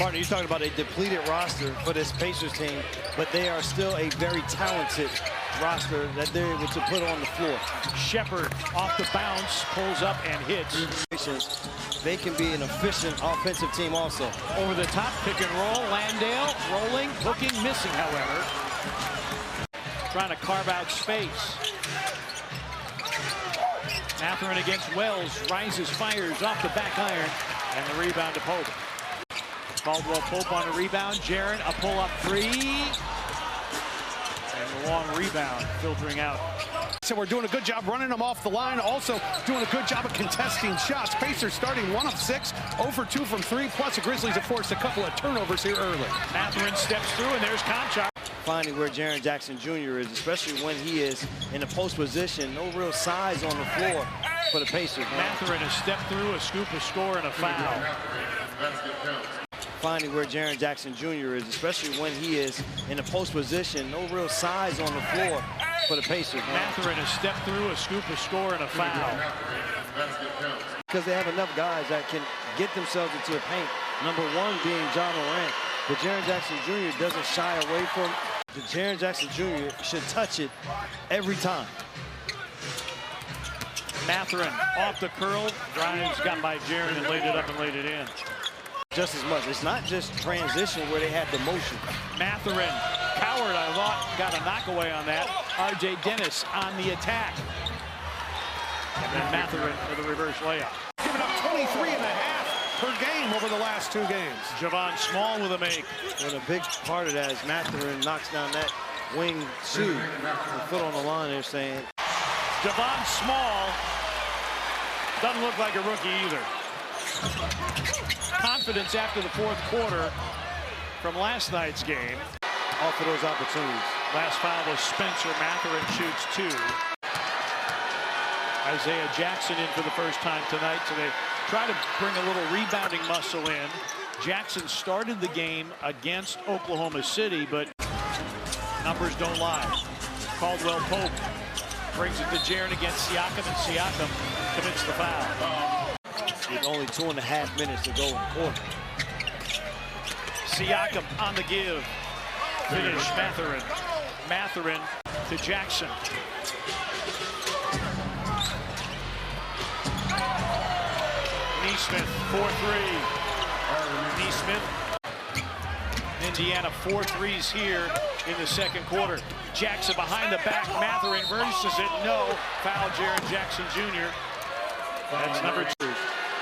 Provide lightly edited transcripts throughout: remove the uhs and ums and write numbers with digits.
Partner, you're talking about a depleted roster for this Pacers team, but they are still a very talented roster that they're able to put on the floor. Shepherd off the bounce, pulls up and hits. They can be an efficient offensive team also. Over the top, pick and roll. Landale rolling, hooking, missing, however. Trying to carve out space. Mathurin against Wells, rises, fires off the back iron, and the rebound to Pope. Caldwell Pope on a rebound. Jaren, a pull-up three. And a long rebound filtering out. So we're doing a good job running them off the line. Also doing a good job of contesting shots. Pacers starting 1 of 6, 0 for 2 from 3. Plus the Grizzlies have forced a couple of turnovers here early. Mathurin steps through, and there's Conchar. Finding where Jaren Jackson Jr. is, especially when he is in a post position. No real size on the floor for the Pacers. Mathurin has stepped through, a scoop, a score, and a foul. Finding where Jaren Jackson Jr. is, especially when he is in a post position. No real size on the floor for the Pacers. Mathurin has stepped through, a scoop, a score, and a foul. Because they have enough guys that can get themselves into the paint. Number 1 being John Morant. But Jaren Jackson Jr. doesn't shy away from it. Jaren Jackson Jr. should touch it every time. Mathurin off the curl, drives, got by Jaren and laid it up and laid it in. Just as much. It's not just transition where they have the motion. Mathurin, Coward, I thought, got a knockaway on that. R.J. Dennis on the attack. And then Mathurin for the reverse layup. Giving up 23 and a half per game over the last 2 games. Javon Small with a make. And a big part of that is Mathurin knocks down that wing 2. The foot on the line, they're saying. Javon Small doesn't look like a rookie either. Confidence after the 4th quarter from last night's game. Off of those opportunities. Last foul was Spencer. Mathurin shoots 2. Isaiah Jackson in for the first time tonight, so they try to bring a little rebounding muscle in. Jackson started the game against Oklahoma City, but numbers don't lie. Caldwell Pope brings it to Jaren against Siakam, and Siakam commits the foul. With only 2.5 minutes to go in the quarter. Siakam on the give. Finish Mathurin. Mathurin to Jackson. Neesmith, 4-3. Neesmith. Indiana 4 threes here in the 2nd quarter. Jackson behind the back. Mathurin versus it. No. Foul Jaren Jackson Jr. That's number 2.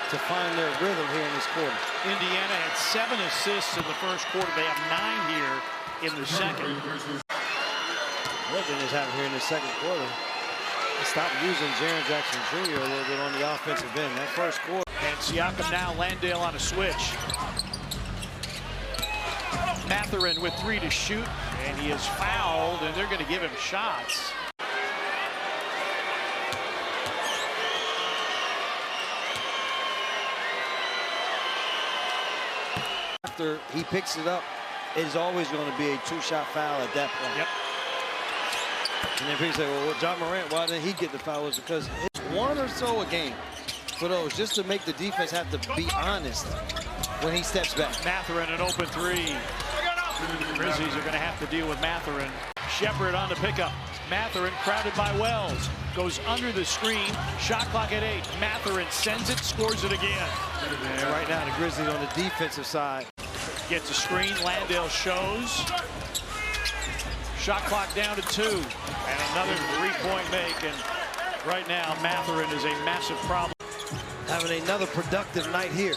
To find their rhythm here in this quarter. Indiana had 7 assists in the 1st quarter. They have 9 here in the 2nd. What is happening here in the 2nd quarter? They stopped using Jaren Jackson Jr. a little bit on the offensive end. That 1st quarter. And Siakam now, Landale on a switch. Mathurin with 3 to shoot, and he is fouled, and they're going to give him shots. After he picks it up, it is always going to be a 2-shot foul at that point. Yep. And then people say, well, John Morant, why didn't he get the foul? It's because it's 1 or so a game for those, just to make the defense have to be honest when he steps back. Mathurin an open 3. The Grizzlies are going to have to deal with Mathurin. Shepherd on the pickup. Mathurin crowded by Wells. Goes under the screen. Shot clock at 8. Mathurin sends it, scores it again. And right now the Grizzlies on the defensive side. Gets a screen. Landale shows. Shot clock down to 2. And another 3-point make. And right now Mathurin is a massive problem. Having another productive night here.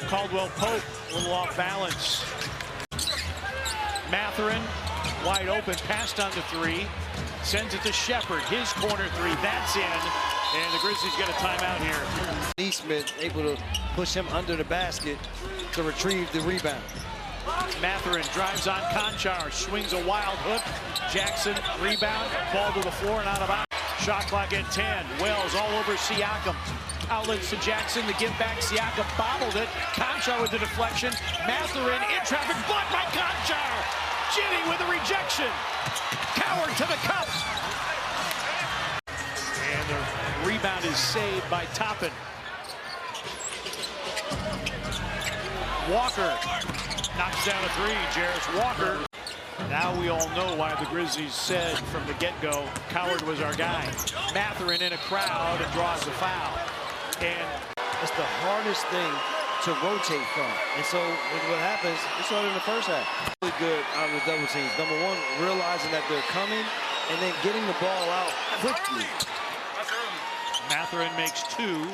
Caldwell Pope a little off balance. Mathurin wide open, passed on to 3. Sends it to Shepherd. His corner 3. That's in. And the Grizzlies get a timeout here. Neesmith able to push him under the basket to retrieve the rebound. Mathurin drives on Conchar. Swings a wild hook. Jackson rebound. Ball to the floor and out of bounds. Shot clock at 10. Wells all over Siakam. Outlets to Jackson. The give back. Siakam bobbled it. Conchar with the deflection. Mathurin in traffic. Blocked by Conchar. Ginny with a rejection. Coward to the cup. And the rebound is saved by Toppin. Walker knocks down a three. Jarris Walker. Now we all know why the Grizzlies said from the get-go, Coward was our guy. Mathurin in a crowd and draws a foul. And it's the hardest thing to rotate from. And so what happens, we saw it in the first half. Really good out of the double teams. Number one, realizing that they're coming and then getting the ball out quickly. Mathurin makes two.